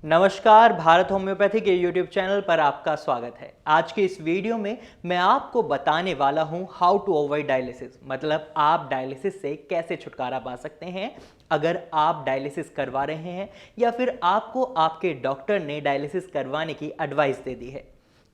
नमस्कार, भारत होम्योपैथी के YouTube channel पर आपका स्वागत है। आज के इस वीडियो में मैं आपको बताने वाला हूं हाउ टू अवॉइड डायलिसिस, मतलब आप डायलिसिस से कैसे छुटकारा पा सकते हैं अगर आप डायलिसिस करवा रहे हैं या फिर आपको आपके डॉक्टर ने डायलिसिस करवाने की एडवाइस दे दी है।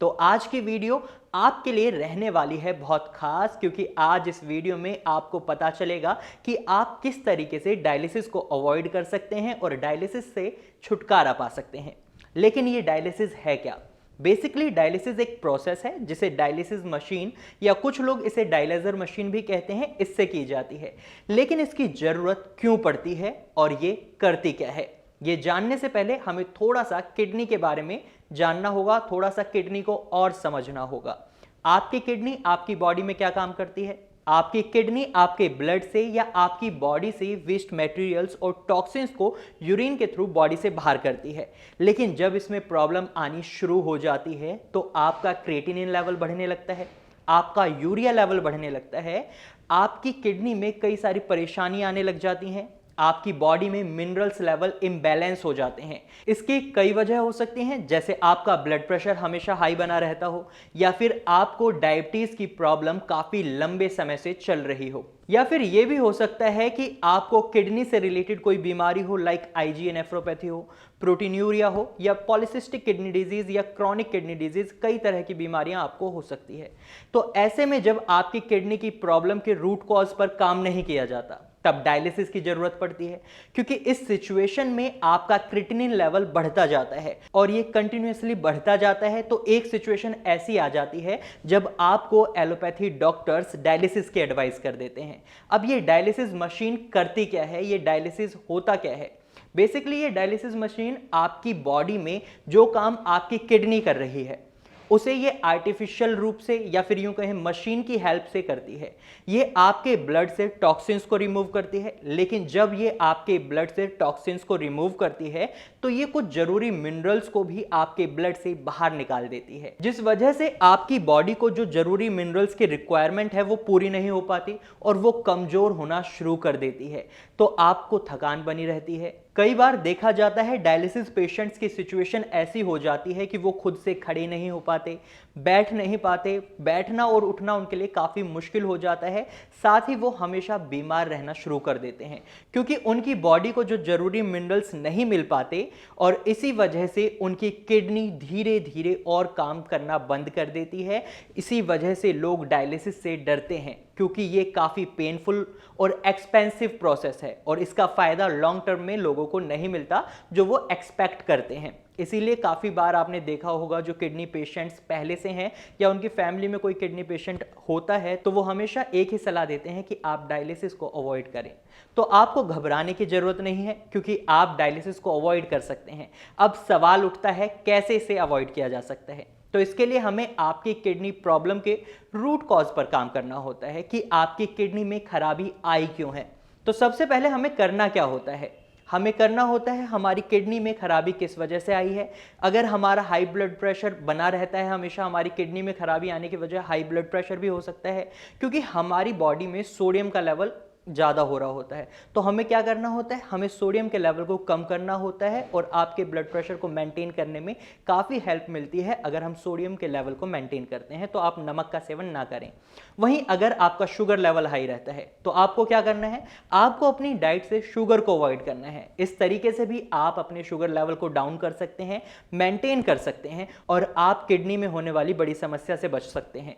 तो आज की वीडियो आपके लिए रहने वाली है बहुत खास, क्योंकि आज इस वीडियो में आपको पता चलेगा कि आप किस तरीके से डायलिसिस को अवॉइड कर सकते हैं और डायलिसिस से छुटकारा पा सकते हैं। लेकिन ये डायलिसिस है क्या? बेसिकली डायलिसिस एक प्रोसेस है जिसे डायलिसिस मशीन या कुछ लोग इसे डायलाइजर मशीन भी कहते हैं, इससे की जाती है। लेकिन इसकी जरूरत क्यों पड़ती है और ये करती क्या है, ये जानने से पहले हमें थोड़ा सा किडनी के बारे में जानना होगा, थोड़ा सा किडनी को और समझना होगा। आपकी किडनी आपकी बॉडी में क्या काम करती है? आपकी किडनी आपके ब्लड से या आपकी बॉडी से वेस्ट मटेरियल्स और टॉक्सिन्स को यूरिन के थ्रू बॉडी से बाहर करती है। लेकिन जब इसमें प्रॉब्लम आनी शुरू हो जाती है तो आपका क्रिएटिनिन लेवल बढ़ने लगता है, आपका यूरिया लेवल बढ़ने लगता है, आपकी किडनी में कई सारी परेशानियां आने लग जाती हैं, आपकी बॉडी में मिनरल्स लेवल इम्बैलेंस हो जाते हैं। इसकी कई वजह हो सकती हैं, जैसे आपका ब्लड प्रेशर हमेशा हाई बना रहता हो, या फिर आपको डायबिटीज की प्रॉब्लम काफी लंबे समय से चल रही हो, या फिर यह भी हो सकता है कि आपको किडनी से रिलेटेड कोई बीमारी हो, लाइक आईजीए नेफ्रोपैथी हो, प्रोटीन्यूरिया हो, या पॉलिसिस्टिक किडनी डिजीज या क्रॉनिक किडनी डिजीज। कई तरह की बीमारियां आपको हो सकती है। तो ऐसे में जब आपकी किडनी की प्रॉब्लम के रूट कॉज पर काम नहीं किया जाता तब डायलिसिस की जरूरत पड़ती है, क्योंकि इस सिचुएशन में आपका क्रिएटिनिन लेवल बढ़ता जाता है और ये कंटिन्यूअसली बढ़ता जाता है। तो एक सिचुएशन ऐसी आ जाती है जब आपको एलोपैथी डॉक्टर्स डायलिसिस की एडवाइस कर देते हैं। अब ये डायलिसिस मशीन करती क्या है, ये डायलिसिस होता क्या है? बेसिकली ये डायलिसिस मशीन आपकी बॉडी में जो काम आपकी किडनी कर रही है उसे ये आर्टिफिशियल रूप से या फिर यूं कहें मशीन की हेल्प से करती है। ये आपके ब्लड से टॉक्सिन्स को रिमूव करती है, लेकिन जब ये आपके ब्लड से टॉक्सिन्स को रिमूव करती है तो ये कुछ जरूरी मिनरल्स को भी आपके ब्लड से बाहर निकाल देती है, जिस वजह से आपकी बॉडी को जो जरूरी मिनरल्स की रिक्वायरमेंट है वो पूरी नहीं हो पाती और वो कमजोर होना शुरू कर देती है। तो आपको थकान बनी रहती है। कई बार देखा जाता है डायलिसिस पेशेंट्स की सिचुएशन ऐसी हो जाती है कि वो खुद से खड़े नहीं हो पाते, बैठ नहीं पाते, बैठना और उठना उनके लिए काफ़ी मुश्किल हो जाता है। साथ ही वो हमेशा बीमार रहना शुरू कर देते हैं, क्योंकि उनकी बॉडी को जो जरूरी मिनरल्स नहीं मिल पाते और इसी वजह से उनकी किडनी धीरे धीरे और काम करना बंद कर देती है। इसी वजह से लोग डायलिसिस से डरते हैं, क्योंकि ये काफ़ी पेनफुल और एक्सपेंसिव प्रोसेस है और इसका फ़ायदा लॉन्ग टर्म में लोगों को नहीं मिलता जो वो एक्सपेक्ट करते हैं। इसीलिए काफ़ी बार आपने देखा होगा जो किडनी पेशेंट्स पहले से हैं या उनकी फैमिली में कोई किडनी पेशेंट होता है तो वो हमेशा एक ही सलाह देते हैं कि आप डायलिसिस को अवॉइड करें। तो आपको घबराने की ज़रूरत नहीं है, क्योंकि आप डायलिसिस को अवॉइड कर सकते हैं। अब सवाल उठता है कैसे इसे अवॉइड किया जा सकता है। तो इसके लिए हमें आपकी किडनी प्रॉब्लम के रूट कॉज पर काम करना होता है कि आपकी किडनी में खराबी आई क्यों है। तो सबसे पहले हमें करना क्या होता है? हमें करना होता है हमारी किडनी में खराबी किस वजह से आई है। अगर हमारा हाई ब्लड प्रेशर बना रहता है हमेशा, हमारी किडनी में खराबी आने की वजह हाई ब्लड प्रेशर भी हो सकता है, क्योंकि हमारी बॉडी में सोडियम का लेवल ज़्यादा हो रहा होता है। तो हमें क्या करना होता है? हमें सोडियम के लेवल को कम करना होता है और आपके ब्लड प्रेशर को मेंटेन करने में काफ़ी हेल्प मिलती है अगर हम सोडियम के लेवल को मेंटेन करते हैं। तो आप नमक का सेवन ना करें। वहीं अगर आपका शुगर लेवल हाई रहता है तो आपको क्या करना है? आपको अपनी डाइट से शुगर को अवॉइड करना है। इस तरीके से भी आप अपने शुगर लेवल को डाउन कर सकते हैं, मेंटेन कर सकते हैं और आप किडनी में होने वाली बड़ी समस्या से बच सकते हैं।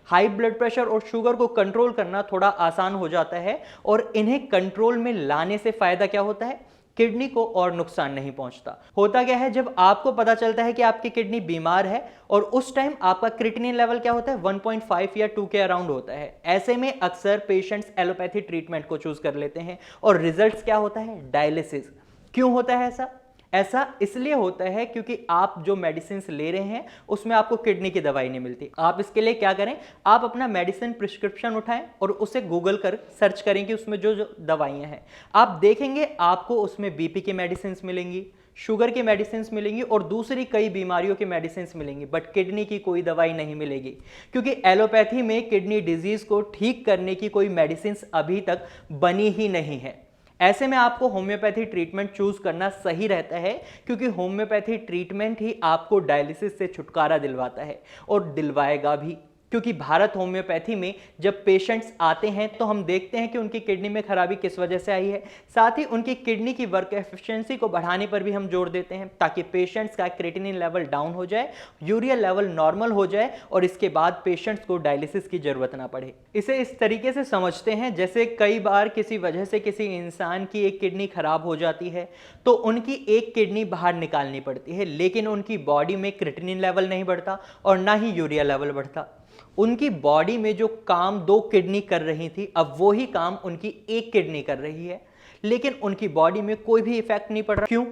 हाई ब्लड प्रेशर और शुगर को कंट्रोल करना थोड़ा आसान हो जाता है और इन्हें कंट्रोल में लाने से फायदा क्या होता है? किडनी को और नुकसान नहीं पहुंचता। होता क्या है, जब आपको पता चलता है कि आपकी किडनी बीमार है और उस टाइम आपका क्रिएटिनिन लेवल क्या होता है? 1.5 या 2 के अराउंड होता है। ऐसे में अक्सर पेशेंट्स एलोपैथी ट्रीटमेंट को चूज कर लेते हैं और रिजल्ट्स क्या होता है? डायलिसिस। क्यों होता है ऐसा? ऐसा इसलिए होता है क्योंकि आप जो मेडिसिन ले रहे हैं उसमें आपको किडनी की दवाई नहीं मिलती। आप इसके लिए क्या करें? आप अपना मेडिसिन प्रिस्क्रिप्शन उठाएं और उसे गूगल कर सर्च करें कि उसमें जो जो दवाइयां हैं, आप देखेंगे आपको उसमें बीपी की मेडिसिन मिलेंगी, शुगर की मेडिसिन मिलेंगी और दूसरी कई बीमारियों की मेडिसिन मिलेंगी, बट किडनी की कोई दवाई नहीं मिलेगी, क्योंकि एलोपैथी में किडनी डिजीज को ठीक करने की कोई मेडिसिन अभी तक बनी ही नहीं है। ऐसे में आपको होम्योपैथी ट्रीटमेंट चूज करना सही रहता है, क्योंकि होम्योपैथी ट्रीटमेंट ही आपको डायलिसिस से छुटकारा दिलवाता है और दिलवाएगा भी। क्योंकि भारत होम्योपैथी में जब पेशेंट्स आते हैं तो हम देखते हैं कि उनकी किडनी में खराबी किस वजह से आई है, साथ ही उनकी किडनी की वर्क एफिशिएंसी को बढ़ाने पर भी हम जोर देते हैं, ताकि पेशेंट्स का क्रिएटिनिन लेवल डाउन हो जाए, यूरिया लेवल नॉर्मल हो जाए और इसके बाद पेशेंट्स को डायलिसिस की जरूरत ना पड़े। इसे इस तरीके से समझते हैं जैसे कई बार किसी वजह से किसी इंसान की एक किडनी खराब हो जाती है तो उनकी एक किडनी बाहर निकालनी पड़ती है, लेकिन उनकी बॉडी में क्रिएटिनिन लेवल नहीं बढ़ता और ना ही यूरिया लेवल बढ़ता। उनकी बॉडी में जो काम 2 किडनी कर रही थी, अब वो ही काम उनकी 1 किडनी कर रही है, लेकिन उनकी बॉडी में कोई भी इफेक्ट नहीं पड़ रहा। क्यों?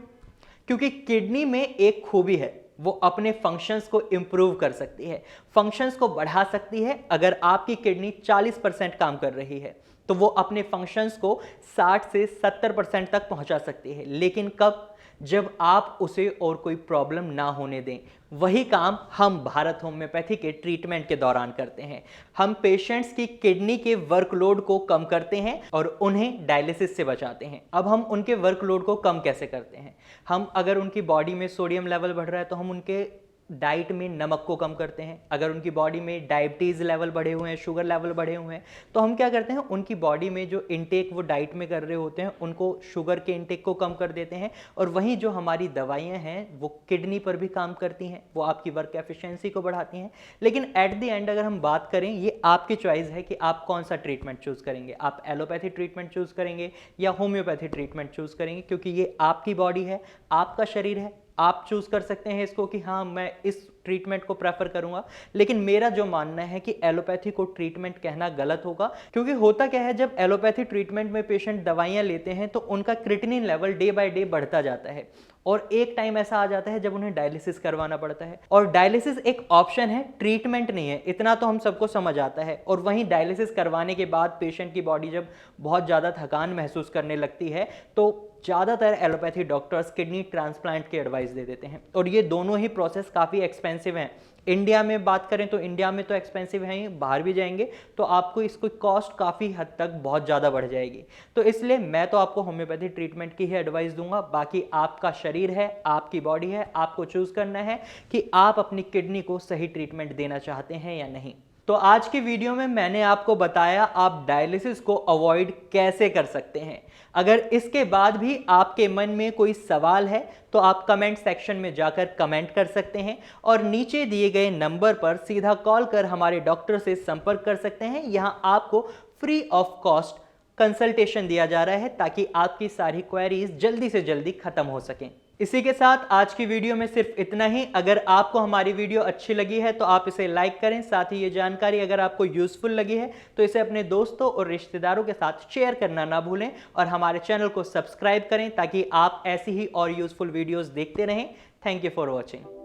क्योंकि किडनी में एक खूबी है, वो अपने फंक्शंस को इंप्रूव कर सकती है, फंक्शंस को बढ़ा सकती है। अगर आपकी किडनी 40% काम कर रही है तो वो अपने फंक्शंस को 60 से 70% तक पहुंचा सकती है, लेकिन कब? जब आप उसे और कोई प्रॉब्लम ना होने दें। वही काम हम भारत होम्योपैथी के ट्रीटमेंट के दौरान करते हैं। हम पेशेंट्स की किडनी के वर्कलोड को कम करते हैं और उन्हें डायलिसिस से बचाते हैं। अब हम उनके वर्कलोड को कम कैसे करते हैं? हम अगर उनकी बॉडी में सोडियम लेवल बढ़ रहा है तो हम उनके डाइट में नमक को कम करते हैं। अगर उनकी बॉडी में डायबिटीज़ लेवल बढ़े हुए हैं, शुगर लेवल बढ़े हुए हैं, तो हम क्या करते हैं, उनकी बॉडी में जो इनटेक वो डाइट में कर रहे होते हैं उनको शुगर के इनटेक को कम कर देते हैं। और वहीं जो हमारी दवाइयाँ हैं वो किडनी पर भी काम करती हैं, वो आपकी वर्क एफिशिएंसी को बढ़ाती हैं। लेकिन एट द एंड अगर हम बात करें, ये आपकी चॉइस है कि आप कौन सा ट्रीटमेंट चूज़ करेंगे। आप एलोपैथी ट्रीटमेंट चूज़ करेंगे या होम्योपैथी ट्रीटमेंट चूज़ करेंगे, क्योंकि ये आपकी बॉडी है, आपका शरीर है। आप चूज कर सकते हैं इसको कि हाँ मैं इस ट्रीटमेंट को प्रेफर करूंगा। लेकिन मेरा जो मानना है कि एलोपैथी को ट्रीटमेंट कहना गलत होगा, क्योंकि होता क्या है, जब एलोपैथी ट्रीटमेंट में पेशेंट दवाइयां लेते हैं तो उनका creatinine level day by day बढ़ता जाता है और एक टाइम ऐसा आ जाता है जब उन्हें डायलिसिस करवाना पड़ता है। और डायलिसिस एक ऑप्शन है, ट्रीटमेंट नहीं है, इतना तो हम सबको समझ आता है। और वहीं डायलिसिस करवाने के बाद पेशेंट की बॉडी जब बहुत ज़्यादा थकान महसूस करने लगती है तो ज़्यादातर एलोपैथी डॉक्टर्स किडनी ट्रांसप्लांट की एडवाइस दे देते हैं। और ये दोनों ही प्रोसेस काफ़ी एक्सपेंसिव हैं। इंडिया में बात करें तो इंडिया में तो एक्सपेंसिव है ही, बाहर भी जाएंगे तो आपको इसको कॉस्ट काफ़ी हद तक बहुत ज़्यादा बढ़ जाएगी। तो इसलिए मैं तो आपको होम्योपैथी ट्रीटमेंट की ही एडवाइस दूंगा। बाकी आपका शरीर है, आपकी बॉडी है, आपको चूज़ करना है कि आप अपनी किडनी को सही ट्रीटमेंट देना चाहते हैं या नहीं। तो आज की वीडियो में मैंने आपको बताया आप डायलिसिस को अवॉइड कैसे कर सकते हैं। अगर इसके बाद भी आपके मन में कोई सवाल है तो आप कमेंट सेक्शन में जाकर कमेंट कर सकते हैं और नीचे दिए गए नंबर पर सीधा कॉल कर हमारे डॉक्टर से संपर्क कर सकते हैं। यहां आपको फ्री ऑफ कॉस्ट कंसल्टेशन दिया जा रहा है ताकि आपकी सारी क्वेरीज जल्दी से जल्दी खत्म हो सकें। इसी के साथ आज की वीडियो में सिर्फ इतना ही। अगर आपको हमारी वीडियो अच्छी लगी है तो आप इसे लाइक करें। साथ ही ये जानकारी अगर आपको यूजफुल लगी है तो इसे अपने दोस्तों और रिश्तेदारों के साथ शेयर करना ना भूलें और हमारे चैनल को सब्सक्राइब करें ताकि आप ऐसी ही और यूजफुल वीडियोस देखते रहें। Thank you for watching.